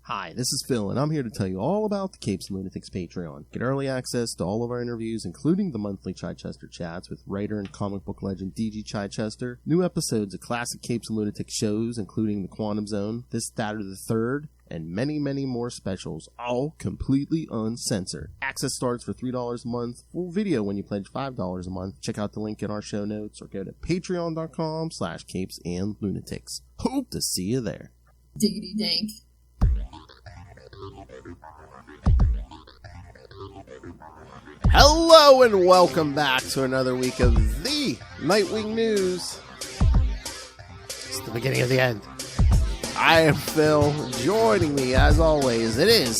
Hi, this is Phil, and I'm here to tell you all about the Capes and Lunatics Patreon. Get early access to all of our interviews, including the monthly Chichester chats with writer and comic book legend D.G. Chichester, new episodes of classic Capes and Lunatics shows, including The Quantum Zone, This, That, or the Third, and many, many more specials, all completely uncensored. Access starts for $3 a month, full video when you pledge $5 a month. Check out the link in our show notes, or go to patreon.com/CapesandLunatics. Hope to see you there. Diggity dank. Hello and welcome back to another week of the Nightwing News. It's the beginning of the end. I am Phil. Joining me, as always, it is...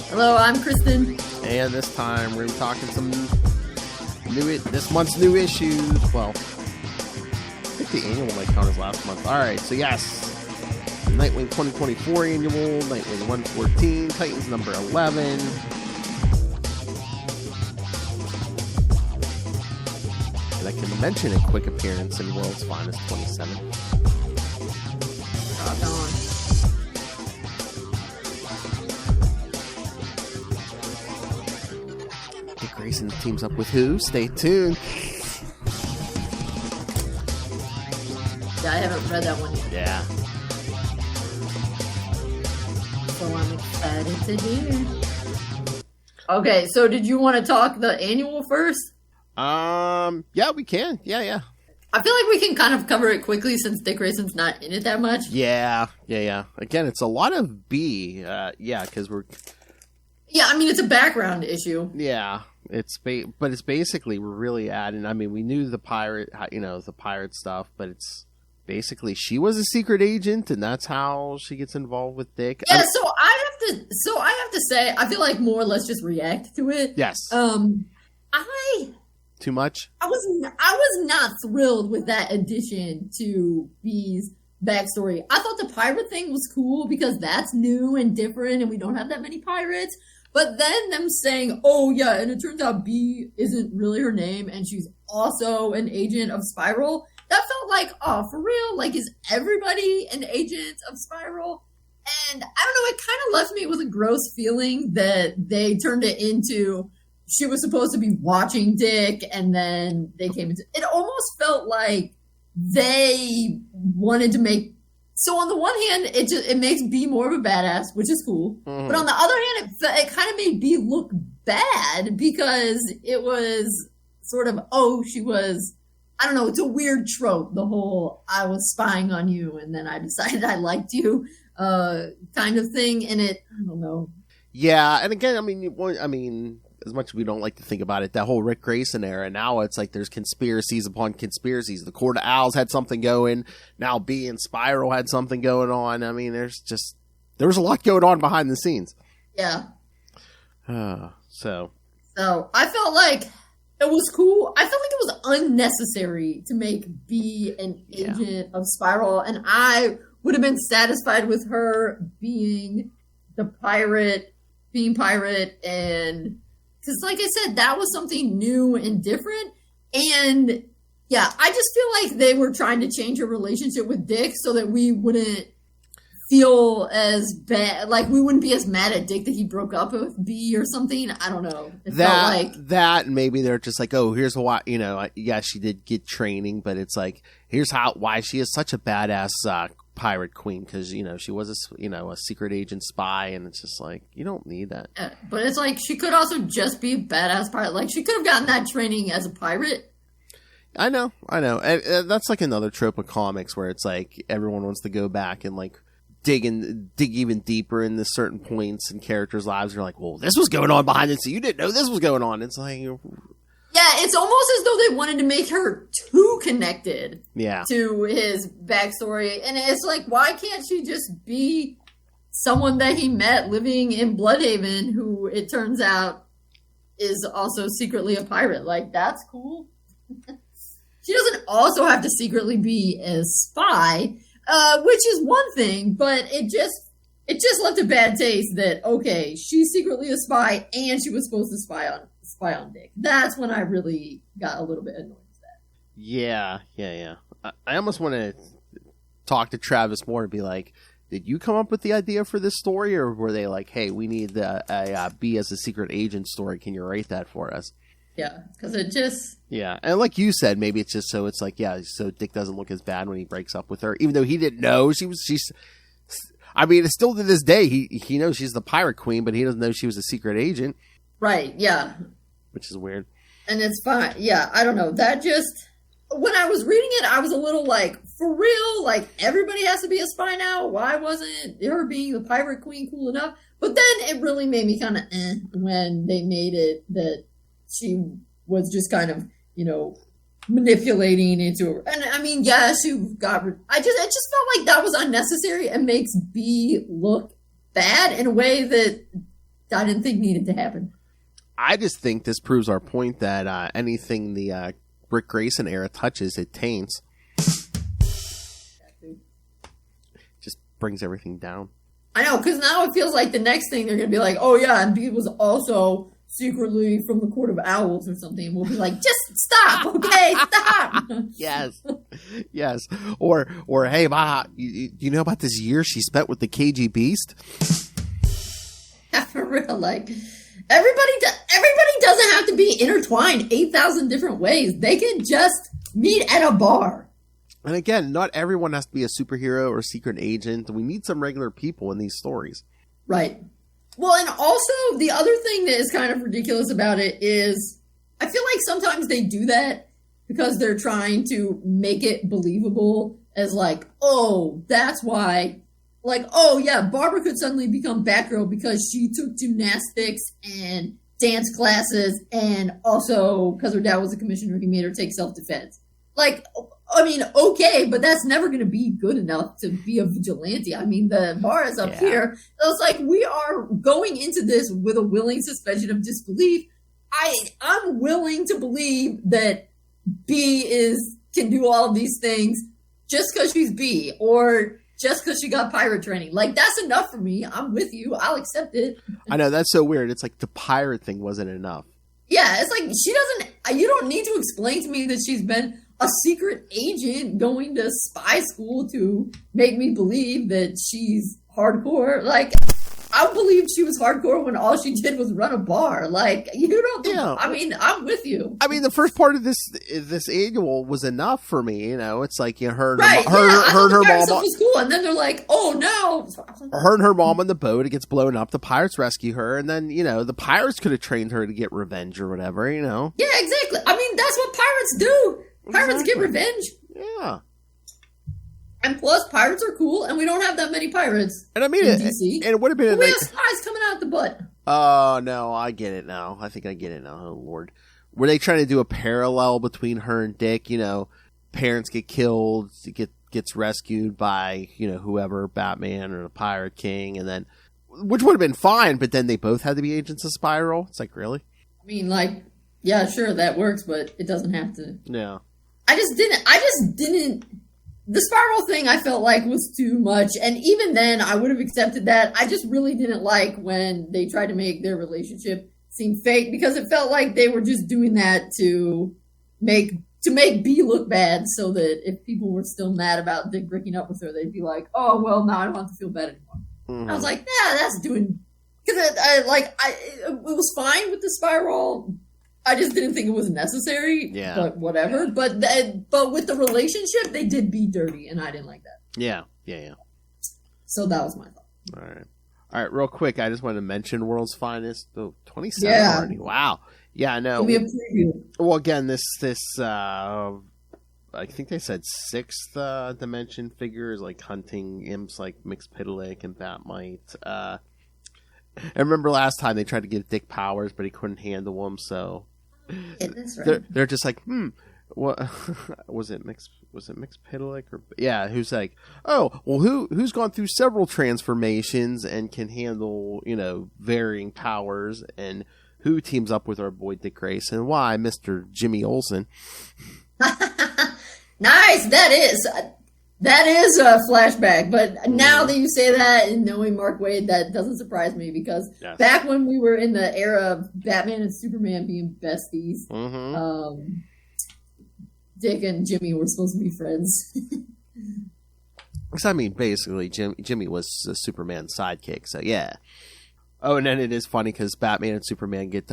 Hello, I'm Kristen. And this time we're talking some this month's new issues. Well, I think the annual might count as last month. Alright, so yes. Nightwing 2024 annual, Nightwing 114, Titans number 11. And I can mention a quick appearance in World's Finest 27. Hey, Grayson teams up with who? Stay tuned. Yeah, I haven't read that one yet. Yeah. So I'm excited to hear. Okay, so did you want to talk the annual first? Yeah, we can. Yeah. I feel like we can kind of cover it quickly since Dick Grayson's not in it that much. Yeah. Again, it's a lot of B. Because we're... Yeah, I mean, it's a background issue. Yeah, but it's basically, we're really adding, I mean, we knew the pirate stuff, but it's basically she was a secret agent, and that's how she gets involved with Dick. Yeah, so I have to say, I feel like more or less just react to it. Yes. Too much? I was not thrilled with that addition to B's backstory. I thought the pirate thing was cool because that's new and different and we don't have that many pirates. But then them saying, oh yeah, and it turns out B isn't really her name and she's also an agent of Spiral. That felt like, oh, for real? Like, is everybody an agent of Spiral? And I don't know, it kind of left me with a gross feeling that they turned it into... She was supposed to be watching Dick, and then they came into... It almost felt like they wanted to make... So on the one hand, it makes B more of a badass, which is cool. Mm-hmm. But on the other hand, it kind of made B look bad, because it was sort of, she was... I don't know, it's a weird trope, the whole, I was spying on you, and then I decided I liked you kind of thing, and I don't know. Yeah, and again, I mean... As much as we don't like to think about it, that whole Rick Grayson era, now it's like there's conspiracies upon conspiracies. The Court of Owls had something going. Now B and Spiral had something going on. I mean, there was a lot going on behind the scenes. Yeah. So I felt like it was cool. I felt like it was unnecessary to make B an agent of Spiral, and I would have been satisfied with her being pirate, and... Because, like I said, that was something new and different. And, yeah, I just feel like they were trying to change her relationship with Dick so that we wouldn't feel as bad. Like, we wouldn't be as mad at Dick that he broke up with B or something. I don't know. It felt like... That, maybe they're just like, oh, here's why, yeah, she did get training, but it's like, here's why she is such a badass pirate queen, because she was a secret agent spy, and it's just like, you don't need that. But it's like she could also just be a badass pirate. Like, she could have gotten that training as a pirate. I know, and that's like another trope of comics where it's like everyone wants to go back and like dig even deeper into certain points in characters' lives. You're like, well, this was going on behind it, so you didn't know this was going on. It's like, yeah, it's almost as though they wanted to make her too connected to his backstory. And it's like, why can't she just be someone that he met living in Bloodhaven who, it turns out, is also secretly a pirate? Like, that's cool. She doesn't also have to secretly be a spy, which is one thing, but it just left a bad taste that, okay, she's secretly a spy and she was supposed to spy on Dick. That's when I really got a little bit annoyed with that. Yeah. I almost want to talk to Travis more and be like, did you come up with the idea for this story, or were they like, hey, we need a B as a secret agent story. Can you write that for us? Yeah, because it just... Yeah, and like you said, maybe it's just so it's like, yeah, so Dick doesn't look as bad when he breaks up with her, even though he didn't know she's... I mean, it's still to this day, he knows she's the pirate queen, but he doesn't know she was a secret agent. Right, yeah. Which is weird. And it's fine. Yeah, I don't know. That just... When I was reading it, I was a little like, for real? Like, everybody has to be a spy now? Why wasn't her being the pirate queen cool enough? But then it really made me kind of when they made it that she was just kind of, manipulating into her. And I mean, yeah, she got... it just felt like that was unnecessary and makes B look bad in a way that I didn't think needed to happen. I just think this proves our point that anything the Rick Grayson era touches, it taints. Just brings everything down. I know, because now it feels like the next thing they're going to be like, oh yeah, and B was also secretly from the Court of Owls or something. We'll be like, just stop, okay, stop. Yes. Or hey, Ma, you know about this year she spent with the KG Beast? Yeah, for real, like... Everybody doesn't have to be intertwined 8,000 different ways. They can just meet at a bar. And again, not everyone has to be a superhero or a secret agent. We need some regular people in these stories. Right. Well, and also the other thing that is kind of ridiculous about it is I feel like sometimes they do that because they're trying to make it believable as like, oh, that's why... Like, oh, yeah, Barbara could suddenly become Batgirl because she took gymnastics and dance classes, and also because her dad was a commissioner, he made her take self-defense. Like, I mean, okay, but that's never going to be good enough to be a vigilante. I mean, the bar is up here. It's like we are going into this with a willing suspension of disbelief. I'm willing to believe that B can do all of these things just because she's B, or... just because she got pirate training. Like, that's enough for me. I'm with you. I'll accept it. I know, that's so weird. It's like the pirate thing wasn't enough. Yeah, it's like, you don't need to explain to me that she's been a secret agent going to spy school to make me believe that she's hardcore. Like, I believed she was hardcore when all she did was run a bar. Like, you don't... Yeah. I mean, I'm with you. I mean, the first part of this annual was enough for me. It's like her and right, her and her mom was cool, and then they're like, "Oh no!" Her and her mom on the boat. It gets blown up. The pirates rescue her, and then the pirates could have trained her to get revenge or whatever. Yeah, exactly. I mean, that's what pirates do. Pirates get revenge. Yeah. And plus, pirates are cool, and we don't have that many pirates. And I mean, in DC. And it would have been. We have spies coming out the butt. Oh no, I get it now. I think I get it now. Oh Lord, were they trying to do a parallel between her and Dick? Parents get killed, gets rescued by whoever, Batman or the Pirate King, and then which would have been fine. But then they both had to be agents of Spiral. It's like, really? I mean, like, yeah, sure, that works, but it doesn't have to. Yeah. I just didn't. The Spiral thing I felt like was too much, and even then I would have accepted that. I just really didn't like when they tried to make their relationship seem fake, because it felt like they were just doing that to make B look bad, so that if people were still mad about Dick breaking up with her, they'd be like, oh, well, now I don't have to feel bad anymore. Mm-hmm. I was like, yeah, that's doing... Because it was fine with the Spiral. I just didn't think it was necessary. Yeah. But whatever. Yeah. But with the relationship, they did be dirty, and I didn't like that. Yeah. So that was my thought. All right, real quick, I just wanted to mention World's Finest. 27 already. Wow. Yeah, I know. Give me a preview. Well, again, this I think they said 6th dimension figures, like hunting imps like Mxyzptlk and Batmite. I remember last time they tried to give Dick powers, but he couldn't handle them, so... That's right. They're just like, what was it Mxyzptlk or who's like, oh, well, who's gone through several transformations and can handle varying powers, and who teams up with our boy Dick Grayson? Why, Mr. Jimmy Olsen. Nice. That is a flashback, but now that you say that and knowing Mark Waid, that doesn't surprise me, because back when we were in the era of Batman and Superman being besties, Dick and Jimmy were supposed to be friends. Because, I mean, basically, Jimmy was Superman's sidekick, so yeah. Oh, and then it is funny because Batman and Superman get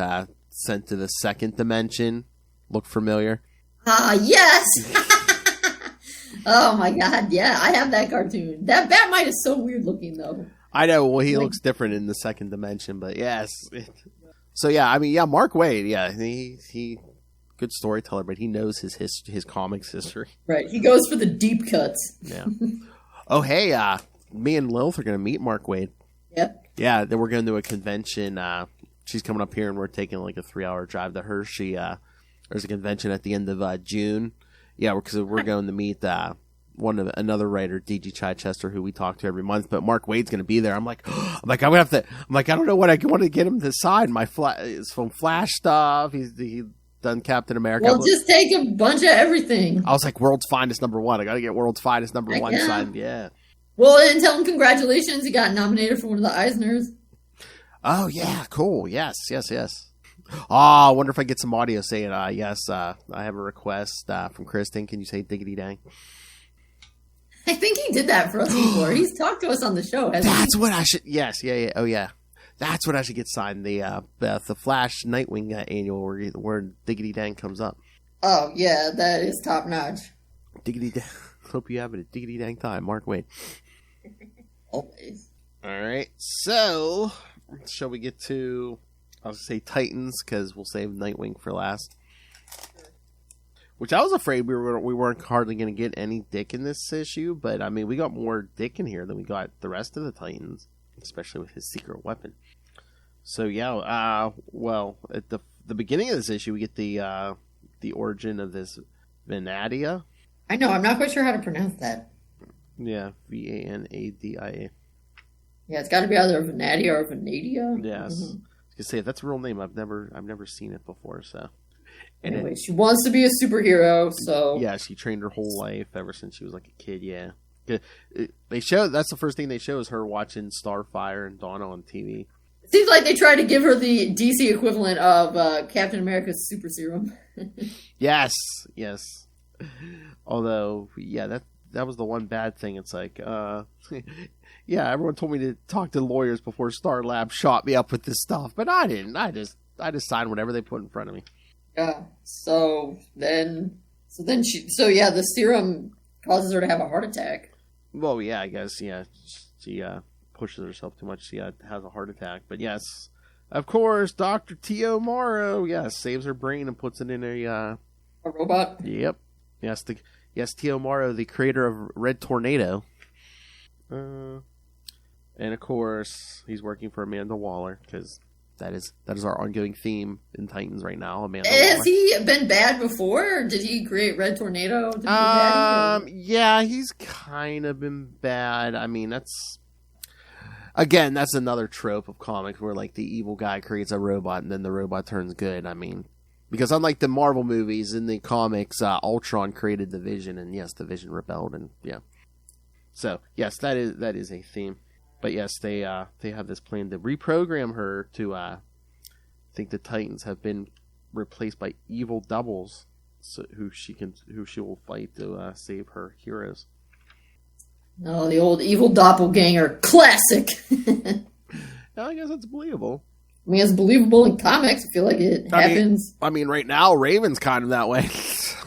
sent to the second dimension. Look familiar? Yes! Oh my god, yeah, I have that cartoon. That Batmite is so weird looking, though. I know, well, he looks different in the second dimension, but yes. So, yeah, I mean, yeah, Mark Waid, yeah, he good storyteller, but he knows his comics history. Right, he goes for the deep cuts. Yeah. Oh, hey, me and Lilith are going to meet Mark Waid. Yep. Yeah, then we're going to a convention. She's coming up here, and we're taking like a 3-hour drive to her. There's a convention at the end of June. Yeah, because we're going to meet another writer, D.G. Chichester, who we talk to every month. But Mark Waid's going to be there. I'm like, I'm gonna have to. I'm like, I don't know what I want to get him to sign. It's from Flash stuff. He done Captain America. Well, just take a bunch of everything. I was like, World's Finest #1. I got to get World's Finest #1 signed. Yeah. Well, and tell him congratulations. He got nominated for one of the Eisners. Oh, yeah. Cool. Yes. Oh, I wonder if I get some audio saying, yes, I have a request from Kristen. Can you say diggity dang? I think he did that for us before. He's talked to us on the show. That's what I should. Yes. Yeah. Oh, yeah. That's what I should get signed. The Flash Nightwing annual where diggity dang comes up. Oh, yeah. That is top notch. Diggity dang. Hope you have a diggity dang time. Mark Waid. Always. All right. So, shall we get to, I'll say Titans, because we'll save Nightwing for last. Which I was afraid we weren't hardly going to get any Dick in this issue, but I mean, we got more Dick in here than we got the rest of the Titans, especially with his secret weapon. So yeah, well, at the beginning of this issue, we get the origin of this Vanadia. I know, I'm not quite sure how to pronounce that. Yeah, Vanadia. Yeah, it's got to be either Vanadia or Vanadia. Yes, I was gonna say that's a real name. I've never seen it before. So anyway, she wants to be a superhero. So yeah, she trained her whole life ever since she was like a kid. Yeah, they show that's the first thing they show is her watching Starfire and Dawn on TV. It seems like they tried to give her the DC equivalent of Captain America's super serum. Yes. Although, yeah, that was the one bad thing. It's like, yeah, everyone told me to talk to lawyers before Star Lab shot me up with this stuff, but I didn't. I just signed whatever they put in front of me. Yeah. So then the serum causes her to have a heart attack. Well, yeah, I guess, yeah, she pushes herself too much. She has a heart attack. But yes, of course, Dr. T.O. Morrow, yes, saves her brain and puts it in a robot. Yep. Yes, T.O. Morrow, the creator of Red Tornado. And of course, he's working for Amanda Waller because that is our ongoing theme in Titans right now. Amanda Waller. Has he been bad before? Or did he create Red Tornado? Yeah, he's kind of been bad. I mean, that's another trope of comics where like the evil guy creates a robot and then the robot turns good. I mean, because unlike the Marvel movies, in the comics, Ultron created the Vision, and yes, the Vision rebelled, and yeah. So yes, that is a theme. But yes, they have this plan to reprogram her to think the Titans have been replaced by evil doubles, who she will fight to save her heroes. No, the old evil doppelganger, classic. I guess that's believable. I mean, it's believable in comics. I feel like it happens. I mean, right now, Raven's kind of that way.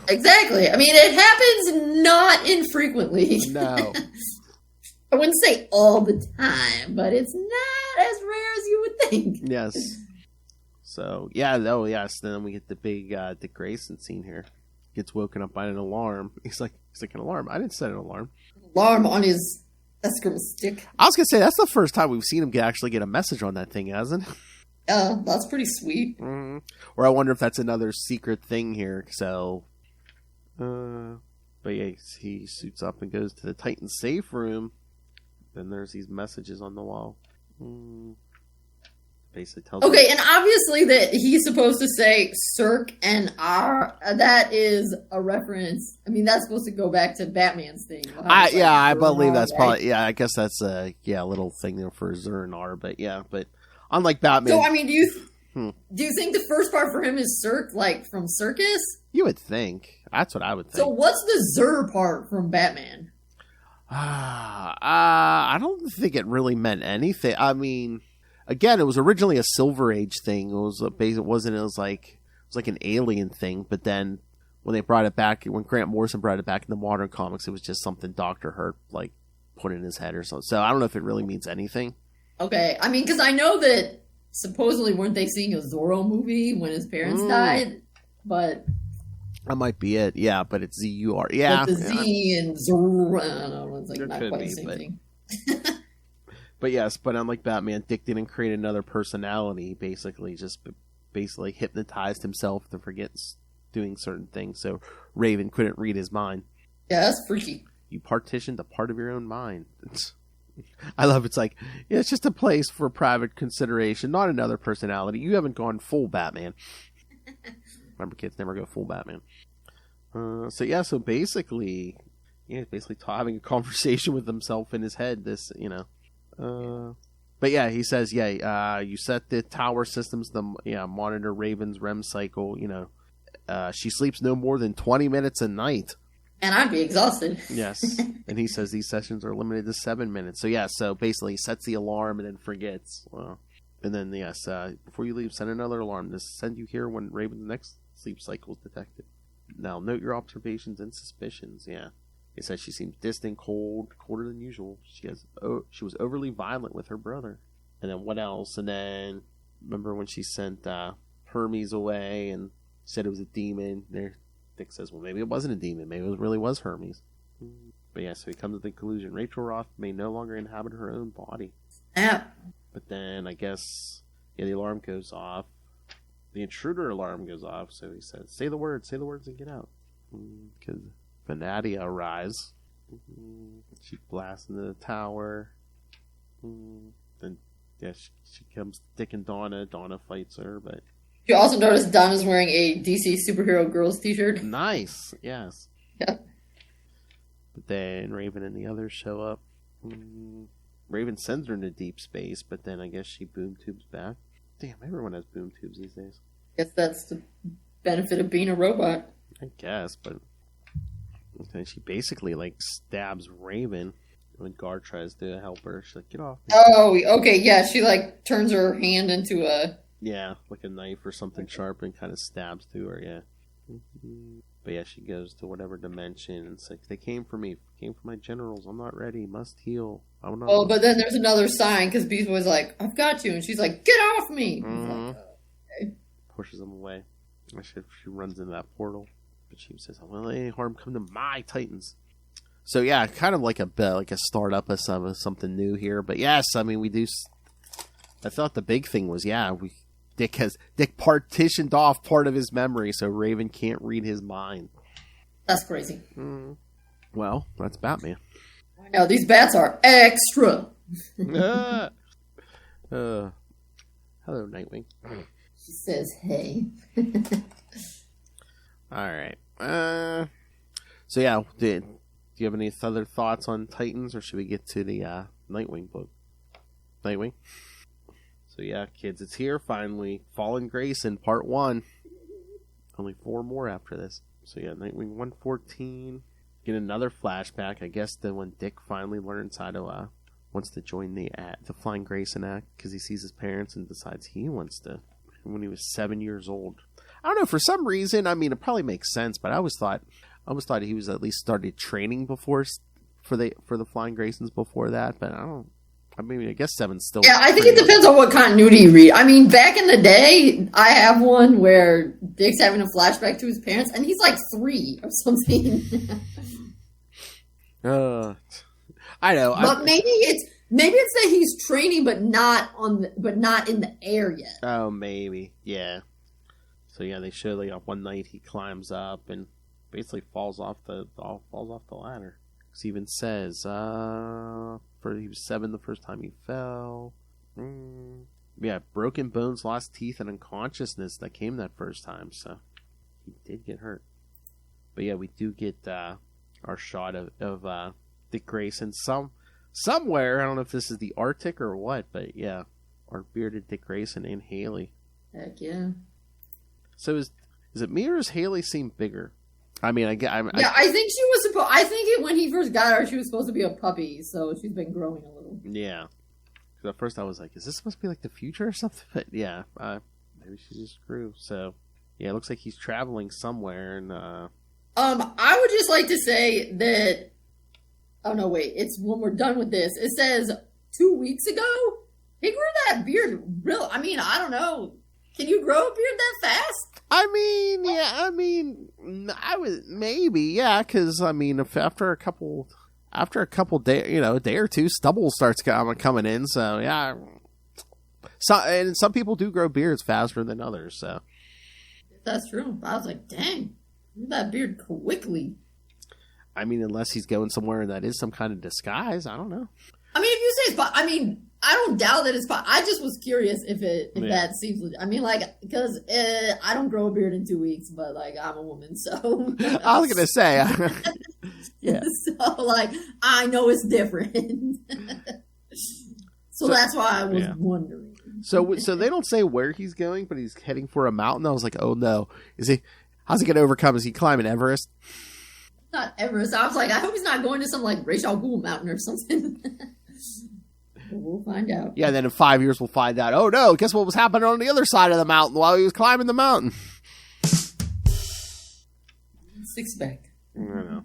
Exactly. I mean, it happens not infrequently. No. I wouldn't say all the time, but it's not as rare as you would think. Yes. So, yeah, yes. Then we get the big Dick Grayson scene here. Gets woken up by an alarm. He's like, an alarm? I didn't set an alarm. Alarm on his escrow stick. I was going to say, that's the first time we've seen him actually get a message on that thing, hasn't it? That's pretty sweet. Mm-hmm. Or I wonder if that's another secret thing here. So, but yeah, he suits up and goes to the Titan safe room. Then there's these messages on the wall. Basically tells okay, and obviously that he's supposed to say Cirque and R. That is a reference. I mean, that's supposed to go back to Batman's thing. I believe that's probably. Yeah, I guess that's a little thing there for Zur and R. But yeah, but unlike Batman. So I mean, do you think the first part for him is Cirque, like from circus? You would think. That's what I would think. So what's the Zur part from Batman? I don't think it really meant anything. I mean, again, it was originally a Silver Age thing. It was like an alien thing. But then when they brought it back, when Grant Morrison brought it back in the modern comics, it was just something Dr. Hurt like put in his head or something. So I don't know if it really means anything. Okay, I mean, because I know that supposedly weren't they seeing a Zorro movie when his parents died, but. That might be it, yeah, but it's Z-U-R. Yeah. But the Z and Zorro, I don't know, it's like there not quite the same thing. But yes, but unlike Batman, Dick didn't create another personality, basically, just basically hypnotized himself to forget doing certain things, so Raven couldn't read his mind. Yeah, that's freaky. You partitioned a part of your own mind. I love it's like, yeah, it's just a place for private consideration, not another personality. You haven't gone full Batman. Remember, kids never go full Batman. So basically, having a conversation with himself in his head. But yeah, he says, you set the tower systems to monitor Raven's REM cycle. She sleeps no more than 20 minutes a night. And I'd be exhausted. Yes, and he says these sessions are limited to 7 minutes. So basically, he sets the alarm and then forgets. And then before you leave, send another alarm. This send you here when Raven's next sleep cycle is detected. Now, note your observations and suspicions. Yeah. It says she seems distant, colder than usual. She was overly violent with her brother. And then what else? And then, remember when she sent Hermes away and said it was a demon? There, Dick says, well, maybe it wasn't a demon. Maybe it really was Hermes. But yeah, so he comes to the conclusion. Rachel Roth may no longer inhabit her own body. Yeah. But then, I guess, the alarm goes off. The intruder alarm goes off, so he says, say the words and get out. Because Vanadia arrives. She blasts into the tower. Then, she comes Dick and Donna. Donna fights her, but... You also notice Donna's wearing a DC Superhero Girls t-shirt. Nice, yes. Yeah. But then Raven and the others show up. Raven sends her into deep space, but then I guess she boom tubes back. Damn, everyone has boom tubes these days. Guess that's the benefit of being a robot. I guess, but then she basically stabs Raven when Guard tries to help her. She's like, get off me. Oh, okay, yeah, she turns her hand into a... Yeah, like a knife or something sharp and kind of stabs through her, yeah. But yeah, she goes to whatever dimension and it's like, they came for me. Came for my generals. I'm not ready. Must heal. But then there's another sign because Beast Boy's like, I've got you. And she's like, get off me. Like, okay. Pushes him away. She runs into that portal. But she says, I won't let any harm come to my Titans. So yeah, kind of like a startup of something new here. But yes, I mean, we do. I thought the big thing was, Dick partitioned off part of his memory so Raven can't read his mind. That's crazy. Well, that's Batman. I know, these bats are extra. Hello, Nightwing. She says, hey. Alright. So yeah, do you have any other thoughts on Titans, or should we get to the Nightwing book? Nightwing? So yeah, kids, it's here finally. Fallen Grayson, Part 1. Only 4 more after this. So yeah, Nightwing 114. Get another flashback, I guess, to when Dick finally learns how to, wants to join the Flying Grayson Act, because he sees his parents and decides he wants to, when he was 7 years old. I don't know, for some reason, I mean, it probably makes sense, but I always thought he was at least started training before, for the Flying Graysons before that, but I guess 7's still... Yeah, I think it depends on what continuity you read. I mean, back in the day, I have one where Dick's having a flashback to his parents, and he's 3 or something. I know. But maybe it's that he's training, but not in the air yet. Oh, maybe. Yeah. So yeah, they show one night he climbs up and basically falls off the ladder. He even says, he was 7 the first time he fell. Yeah, broken bones, lost teeth, and unconsciousness that came that first time, so he did get hurt. But yeah, we do get our shot of Dick Grayson somewhere. I don't know if this is the Arctic or what, but yeah, our bearded Dick Grayson and Haley. Heck yeah. So is it me or does Haley seem bigger? I mean, I think she was supposed. I think when he first got her, she was supposed to be a puppy, so she's been growing a little. Yeah. Because at first I was like, is this supposed to be like the future or something? But yeah, maybe she just grew. So yeah, it looks like he's traveling somewhere, and I would just like to say that. Oh no, wait! It's when we're done with this. It says 2 weeks ago he grew that beard. Real? I mean, I don't know. Can you grow a beard that fast? I mean, yeah. I would maybe, yeah. Because I mean, if after a couple days, a day or two, stubble starts coming in. So yeah. And some people do grow beards faster than others. So that's true. I was like, dang, grew that beard quickly. I mean, unless he's going somewhere that is some kind of disguise, I don't know. I mean, if you say it's, I mean, I don't doubt that it's. I just was curious if that seems legit. I mean, like, because I don't grow a beard in 2 weeks, but like I'm a woman, so I was gonna say, yeah. So like I know it's different, so that's why I was wondering. So they don't say where he's going, but he's heading for a mountain. I was like, oh no, how's he gonna overcome? Is he climbing Everest? Not Everest. I was like, I hope he's not going to some like Rachel Gould mountain or something. We'll find out. Yeah, then in 5 years we'll find out. Oh no, guess what was happening on the other side of the mountain while he was climbing the mountain? Six pack. I don't know.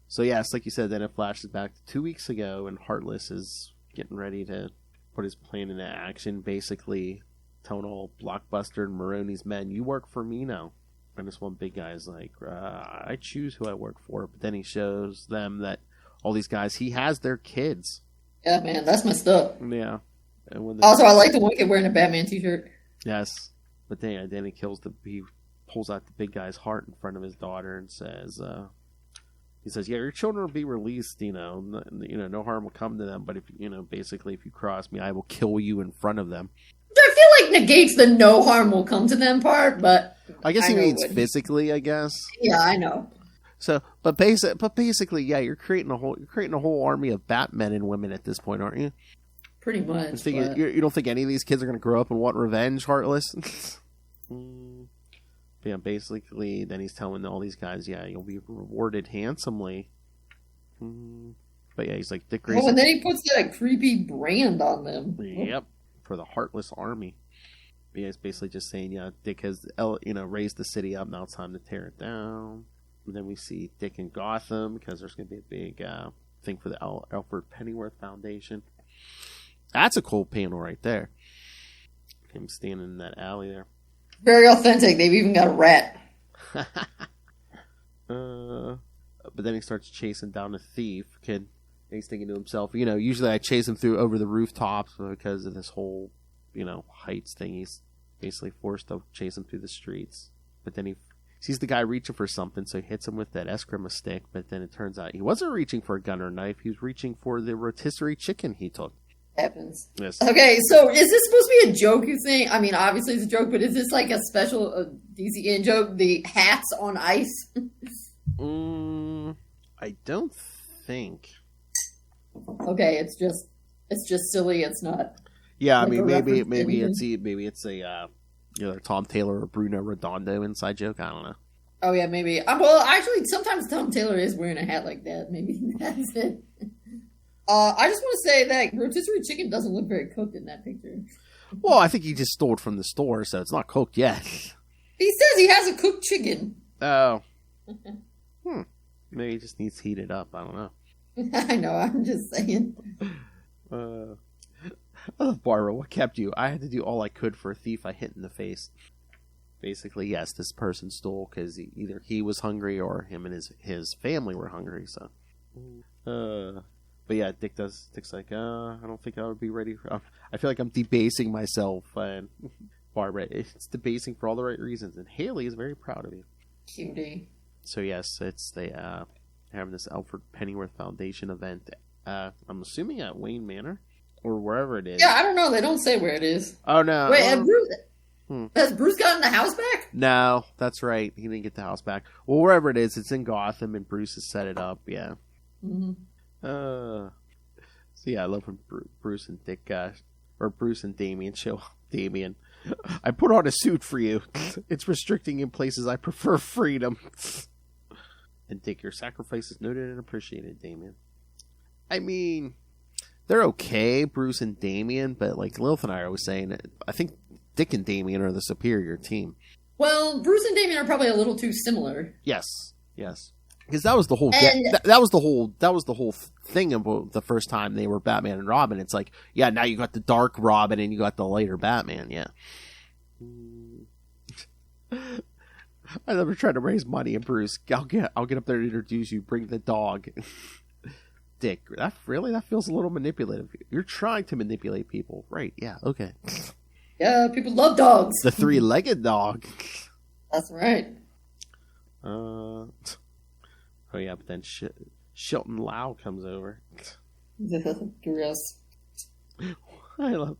So yes, like you said, then it flashes back to 2 weeks ago, and Heartless is getting ready to put his plan into action. Basically, telling all Blockbuster and Maroney's men, "You work for me now." And this one big guy is like, I choose who I work for. But then he shows them that all these guys, he has their kids. Yeah, man, that's messed up. Yeah. And also, I like the one kid wearing a Batman t-shirt. Yes. But then he he pulls out the big guy's heart in front of his daughter and says, he says, yeah, your children will be released, no harm will come to them. But if basically if you cross me, I will kill you in front of them. I feel like negates the no harm will come to them part, but I guess he means physically, I guess. Yeah, I know. So, but basically, yeah, you're creating a whole army of Batmen and women at this point, aren't you? Pretty much. You don't think any of these kids are going to grow up and want revenge, Heartless? Yeah, basically, then he's telling all these guys, yeah, you'll be rewarded handsomely. But yeah, he's like Dick Grayson. Oh, and then he puts that creepy brand on them. Yep, for the Heartless Army. But yeah, he's basically just saying, yeah, Dick has, raised the city up. Now it's time to tear it down. And then we see Dick in Gotham because there's going to be a big thing for the Alfred Pennyworth Foundation. That's a cool panel right there. Him standing in that alley there. Very authentic. They've even got a rat. But then he starts chasing down a thief. And he's thinking to himself, usually I chase him over the rooftops because of this whole, heights thing. He's basically forced to chase him through the streets. But then he sees the guy reaching for something, so he hits him with that Eskrima stick. But then it turns out he wasn't reaching for a gun or knife. He was reaching for the rotisserie chicken he took. Happens. Yes. Okay, so is this supposed to be a joke, you think? I mean, obviously it's a joke, but is this like a special DCN joke? The hats on ice? I don't think. Okay, it's just silly. It's not. Yeah, like I mean, maybe it's a Tom Taylor or Bruno Redondo inside joke. I don't know. Oh yeah, maybe. Well, actually, sometimes Tom Taylor is wearing a hat like that. Maybe that's it. I just want to say that rotisserie chicken doesn't look very cooked in that picture. Well, I think he just stole it from the store, so it's not cooked yet. He says he has a cooked chicken. Oh. Maybe he just needs heated up. I don't know. I know. I'm just saying. Barbara, what kept you? I had to do all I could for a thief I hit in the face. Basically, yes, this person stole because either he was hungry or him and his family were hungry. So, but yeah, Dick's like, I don't think I would be ready. I feel like I'm debasing myself, and Barbara, it's debasing for all the right reasons, and Haley is very proud of you. Cutie. So yes, they having this Alfred Pennyworth Foundation event. I'm assuming at Wayne Manor or wherever it is. Yeah, I don't know. They don't say where it is. Oh no! Wait, has Bruce gotten the house back? No, that's right. He didn't get the house back. Well, wherever it is, it's in Gotham, and Bruce has set it up. Yeah. Mm-hmm. So yeah, I love when Bruce and Dick, or Bruce and Damien show Damien. I put on a suit for you. It's restricting in places I prefer freedom. And Dick, your sacrifice is noted and appreciated, Damian. I mean, they're okay, Bruce and Damian, but like Lilith and I are always saying, I think Dick and Damian are the superior team. Well, Bruce and Damian are probably a little too similar. Yes. Because that was the whole that was the whole thing about the first time they were Batman and Robin. It's like, yeah, now you got the dark Robin and you got the lighter Batman. Yeah. I never tried to raise money, and Bruce, I'll get up there to introduce you. Bring the dog. Dick, that feels a little manipulative. You're trying to manipulate people, right? Yeah. Okay. Yeah, people love dogs. The three-legged dog. That's right. Oh yeah, but then Shelton Lau comes over. Gross. I love.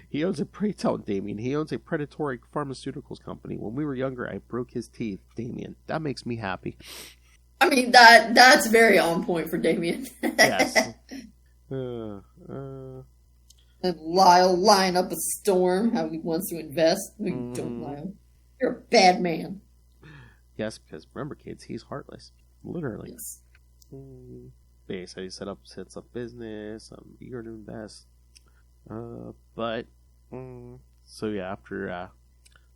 He owns a Damien. He owns a predatory pharmaceuticals company. When we were younger, I broke his teeth, Damien. That makes me happy. I mean, that's very on point for Damien. Yes. And Lyle lying up a storm, how he wants to invest. Don't lie. You're a bad man. Yes, because remember, kids, he's heartless. Literally. Yes. Base, how he sets up business. I'm eager to invest. But so yeah, after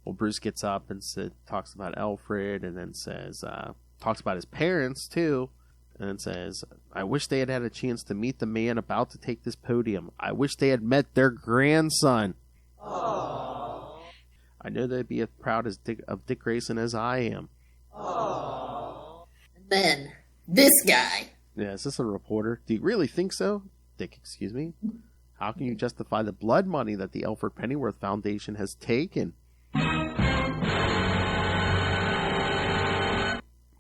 Bruce gets up and talks about Alfred, and then says talks about his parents too, and then says, I wish they had had a chance to meet the man about to take this podium. I wish they had met their grandson. Aww. I know they'd be as proud of Dick Grayson as I am. Aww. And then this guy. Yeah, is this a reporter? Do you really think so? Dick, excuse me? How can you justify the blood money that the Alfred Pennyworth Foundation has taken?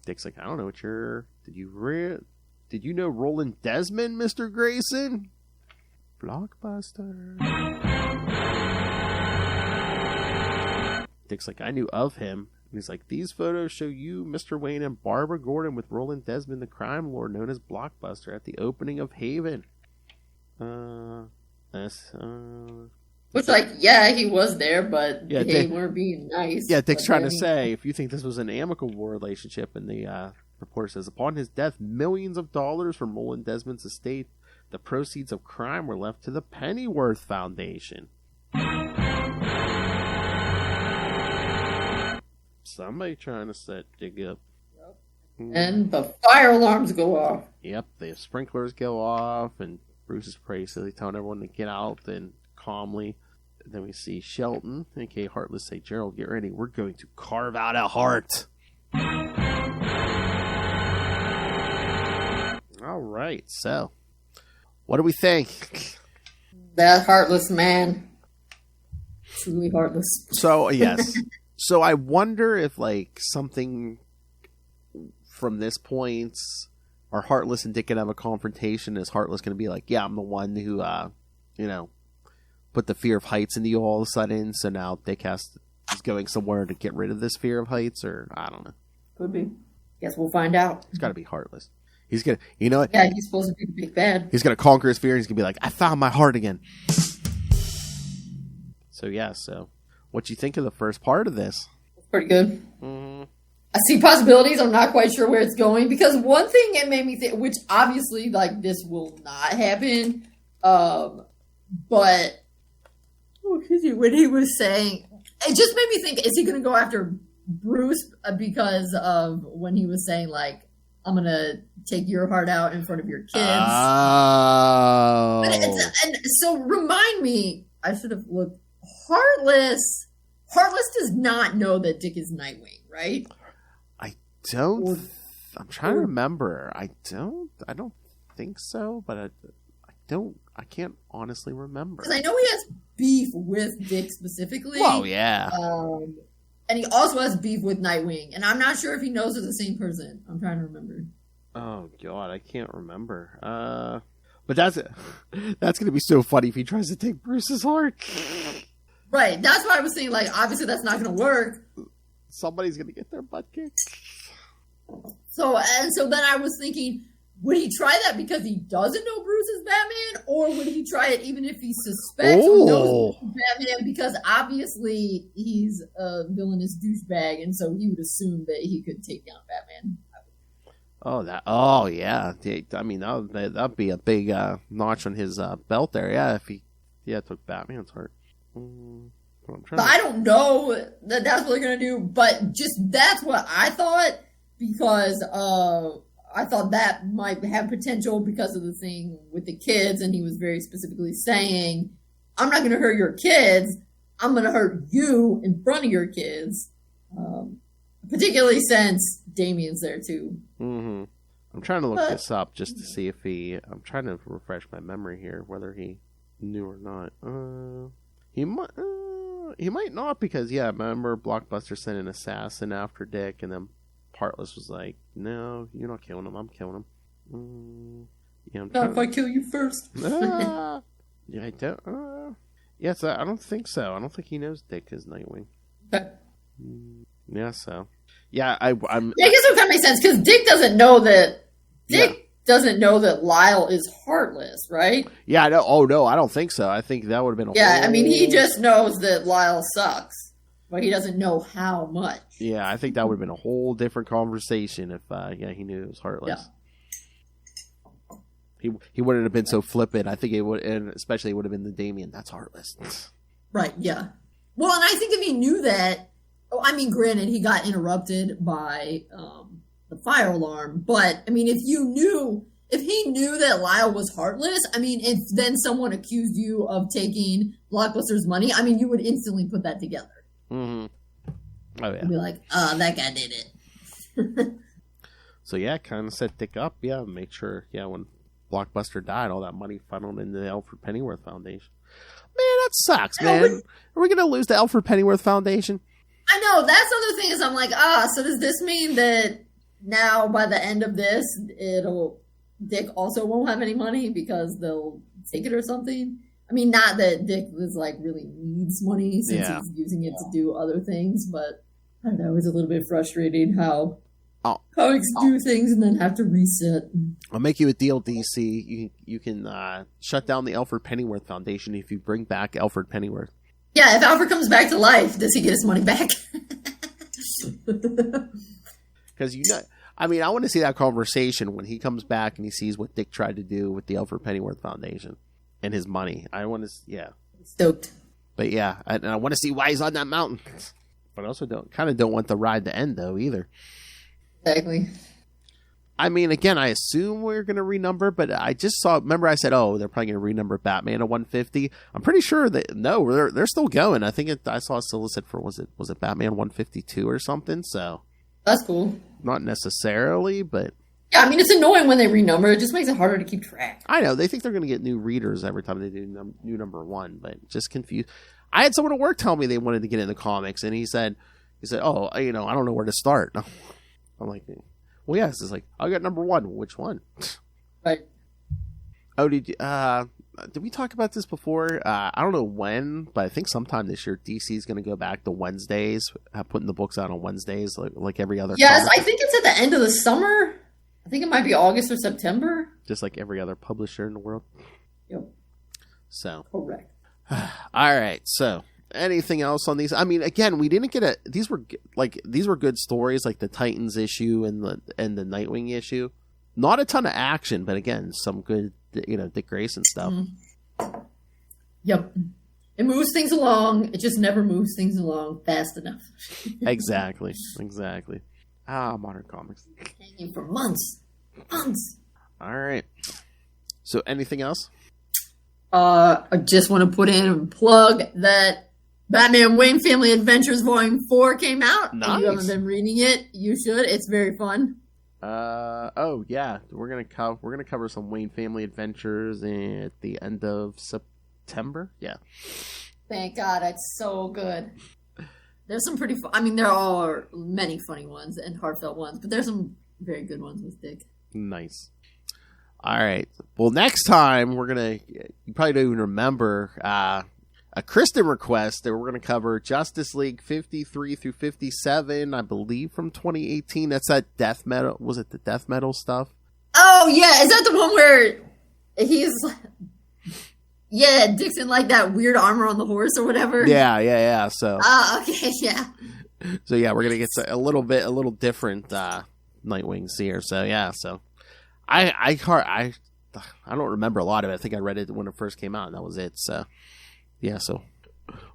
Dick's like, I don't know what you're... Did you know Roland Desmond, Mr. Grayson? Blockbuster. Dick's like, I knew of him. And he's like, these photos show you, Mr. Wayne, and Barbara Gordon with Roland Desmond, the crime lord known as Blockbuster, at the opening of Haven. Which, like, yeah, he was there, but they weren't being nice. Yeah, Dick's trying to say, if you think this was an amicable relationship, and the reporter says, upon his death, millions of dollars from Roland Desmond's estate, the proceeds of crime were left to the Pennyworth Foundation. Somebody trying to set Dick up. Yep. And the fire alarms go off. Yep, the sprinklers go off, and Bruce is basically telling everyone to get out and calmly. And then we see Shelton, aka Heartless, say, Gerald, get ready. We're going to carve out a heart. All right, so what do we think? That Heartless man. Truly heartless. So, yes. So I wonder if, like, something from this point, are Heartless and Dick going to have a confrontation? Is Heartless going to be like, yeah, I'm the one who, put the fear of heights into you all of a sudden, so now Dick is going somewhere to get rid of this fear of heights, or I don't know. Could be. Guess we'll find out. He's got to be Heartless. He's going to, you know what? Yeah, he's supposed to be the big bad. He's going to conquer his fear, and he's going to be like, I found my heart again. So, yeah, what you think of the first part of this? It's pretty good. Mm-hmm. I see possibilities. I'm not quite sure where it's going, because one thing it made me think, which obviously, like, this will not happen, but when he was saying, it just made me think, is he going to go after Bruce because of when he was saying, like, I'm going to take your heart out in front of your kids? Oh. And so remind me, I should have looked. Heartless does not know that Dick is Nightwing, right? I'm trying to remember. I don't think so, but I can't honestly remember. Because I know he has beef with Dick specifically. Oh, yeah. And he also has beef with Nightwing, and I'm not sure if he knows they're the same person. I'm trying to remember. Oh, God, I can't remember. But that's going to be so funny if he tries to take Bruce's heart. Right, that's why I was saying, like, obviously that's not going to work. Somebody's going to get their butt kicked. So then I was thinking, would he try that because he doesn't know Bruce is Batman? Or would he try it even if he suspects or knows Bruce is Batman? Because obviously he's a villainous douchebag, and so he would assume that he could take down Batman. Oh, yeah. I mean, that'd be a big notch on his belt there. Yeah, if he took Batman's heart. I don't know that that's what they're going to do, but just that's what I thought, because I thought that might have potential because of the thing with the kids, and he was very specifically saying, I'm not going to hurt your kids, I'm going to hurt you in front of your kids, particularly since Damien's there too. Mm-hmm. I'm trying to look this up just to see if I'm trying to refresh my memory here, whether he knew or not. He might not, because, I remember Blockbuster sent an assassin after Dick, and then Heartless was like, no, you're not killing him, I'm killing him. Not if I kill you first. I don't. So I don't think so. I don't think he knows Dick is Nightwing. Yeah, so. Yeah, I guess it kind of makes sense, because Dick doesn't know that. Doesn't know that Lyle is heartless, right? Yeah, I know. Oh, no, I don't think so. I think that would have been I mean, he just knows that Lyle sucks, but he doesn't know how much. Yeah, I think that would have been a whole different conversation if, he knew it was heartless. Yeah. He wouldn't have been so flippant. I think it would, and especially it would have been the Damien. That's heartless. Right, yeah. Well, and I think if he knew that, granted, he got interrupted by, the fire alarm, but I mean, if he knew that Lyle was heartless, I mean, if then someone accused you of taking Blockbuster's money, I mean, you would instantly put that together. Mm-hmm. Oh, yeah. You'd be like, that guy did it. So, kind of set Dick up, make sure, when Blockbuster died, all that money funneled into the Alfred Pennyworth Foundation. Man, that sucks, man. Are we going to lose the Alfred Pennyworth Foundation? I know, that's the other thing is I'm like, so does this mean that now, by the end of this, Dick also won't have any money because they'll take it or something? I mean, not that Dick really needs money since he's using it to do other things, but I don't know, it's a little bit frustrating how comics do things and then have to reset. I'll make you a deal, DC. You can shut down the Alfred Pennyworth Foundation if you bring back Alfred Pennyworth. Yeah, if Alfred comes back to life, does he get his money back? Because I want to see that conversation when he comes back and he sees what Dick tried to do with the Alfred Pennyworth Foundation and his money. I want to, stoked. But I want to see why he's on that mountain. But I also don't want the ride to end though either. Exactly. I mean, again, I assume we're going to renumber, but I just saw. Remember, I said, they're probably going to renumber Batman to 150. I'm pretty sure that they're still going. I think I saw a solicit for was it Batman 152 or something. So. That's cool. Not necessarily, but... Yeah, I mean, it's annoying when they renumber. It just makes it harder to keep track. I know. They think they're going to get new readers every time they do new number one, but just confused. I had someone at work tell me they wanted to get into comics, and he said, oh, I don't know where to start. I'm like, well, yes. It's like, I got number one. Which one? Right. Oh, did we talk about this before? I don't know when, but I think sometime this year DC is going to go back to Wednesdays, putting the books out on Wednesdays, like every other. Yes, comic. I think it's at the end of the summer. I think it might be August or September. Just like every other publisher in the world. Yep. So. Correct. All right. So, anything else on these? I mean, again, we didn't get these were good stories, like the Titans issue and the Nightwing issue. Not a ton of action, but again, some good, Dick Grayson stuff. Mm-hmm. Yep. It moves things along. It just never moves things along fast enough. Exactly. Modern comics. Hanging for months. All right. So, anything else? I just want to put in and plug that Batman Wayne Family Adventures Volume 4 came out. Nice. If you haven't been reading it, you should. It's very fun. We're gonna cover some Wayne Family Adventures at the end of September. Yeah. Thank God, it's so good. There's some pretty there are many funny ones and heartfelt ones, but there's some very good ones with Dick. Nice. All right. Well, next time you probably don't even remember a Kristen request that we're going to cover Justice League 53 through 57, I believe, from 2018. That's that death metal. Was it the death metal stuff? Oh, yeah. Is that the one where he's... Yeah, Dick's in like that weird armor on the horse or whatever? Yeah. So... Okay, yeah. So, yeah, we're going to get a little different Nightwing's here. So yeah, so I don't remember a lot of it. I think I read it when it first came out, and that was it. So yeah, so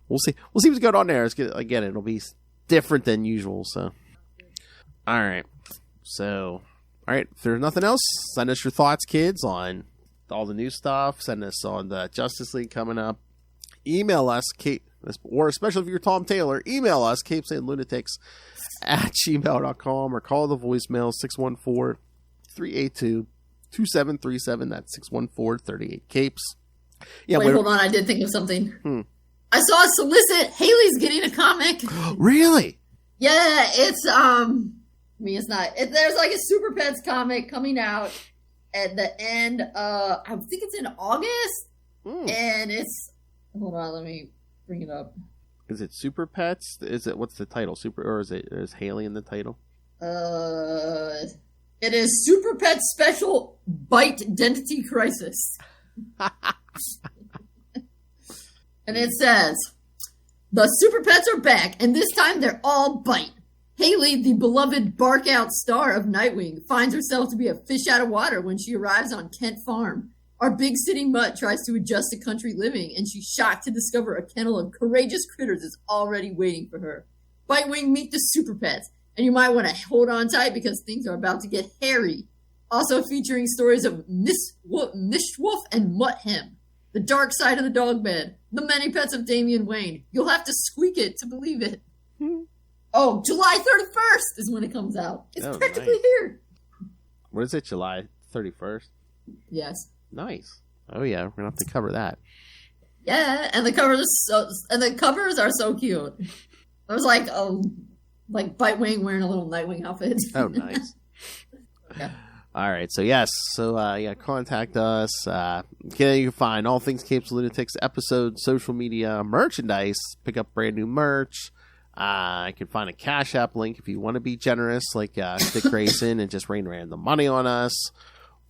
we'll see what's going on there. Again, it'll be different than usual. So all right, if there's nothing else, send us your thoughts, kids, on all the new stuff. Send us on the Justice League coming up. Email us, or especially if you're Tom Taylor, email us, CapesandLunatics@gmail.com, or call the voicemail 614-382-2737. That's 614-38-CAPES. Yeah, wait, hold on. I did think of something. I saw a solicit. Haley's getting a comic. Really? Yeah, it's it's not. There's like a Super Pets comic coming out at the end. I think it's in August, and it's. Hold on, let me bring it up. Is it Super Pets? What's the title? Is Haley in the title? It is Super Pets Special Bite Identity Crisis. And it says, the Super Pets are back, and this time they're all bite. Haley, the beloved bark-out star of Nightwing, finds herself to be a fish out of water when she arrives on Kent Farm. Our big city mutt tries to adjust to country living, and she's shocked to discover a kennel of courageous critters is already waiting for her. Bitewing, meet the Super Pets, and you might want to hold on tight because things are about to get hairy. Also featuring stories of Mistwolf and Mutt-Hem, the dark side of the dog bed, the many pets of Damian Wayne. You'll have to squeak it to believe it. Oh, July 31st is when it comes out. It's practically here. What is it, July 31st? Yes. Nice. Oh yeah, we're gonna have to cover that. Yeah, and the covers are so cute. It was like Bitewing wearing a little Nightwing outfit. Oh, nice. Okay. All right, so yes, contact us. You can find all things Capes and Lunatics, episodes, social media, merchandise. Pick up brand new merch. You can find a Cash App link if you want to be generous, like Dick Grayson, and just rain random money on us.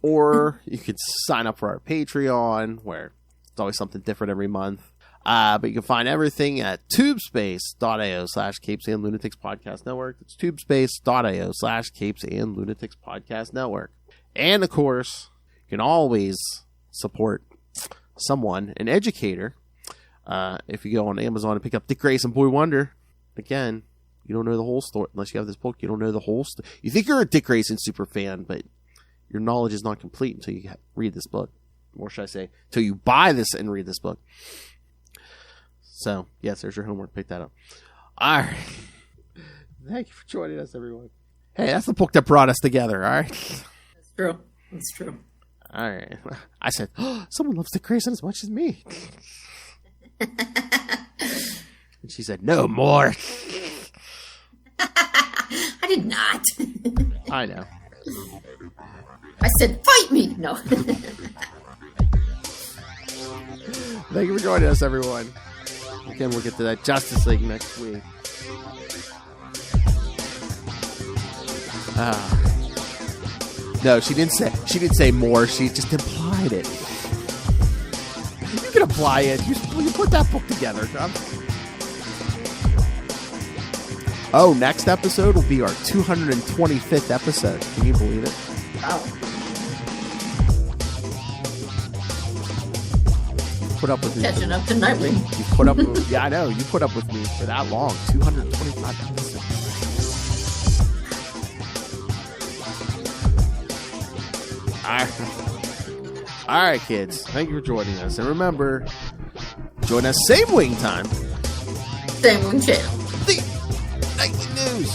Or you could sign up for our Patreon, where it's always something different every month. But you can find everything at tubespace.io/Capes and Lunatics Podcast Network. It's tubespace.io/Capes and Lunatics Podcast Network. And, of course, you can always support someone, an educator. If you go on Amazon and pick up Dick Grayson Boy Wonder, again, you don't know the whole story. Unless you have this book, you don't know the whole story. You think you're a Dick Grayson super fan, but your knowledge is not complete until you read this book. Or should I say, until you buy this and read this book. So, yes, there's your homework. Pick that up. All right. Thank you for joining us, everyone. Hey, that's the book that brought us together, all right? That's true. That's true. All right. I said, someone loves Dick Grayson as much as me. And she said, no more. I did not. I know. I said, fight me! No. Thank you for joining us, everyone. Again, we'll get to that Justice League next week. No, she didn't say more. She just implied it. You can apply it. You put that book together. Oh, next episode will be our 225th episode. Can you believe it? Wow. Put up with me. Catching up to Nightwing. You put up with, yeah, I know. You put up with me for that long. 225 episodes. All right, kids. Thank you for joining us. And remember, join us same wing time. Same wing channel. The Nightly News.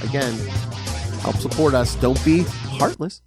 Again, help support us. Don't be heartless.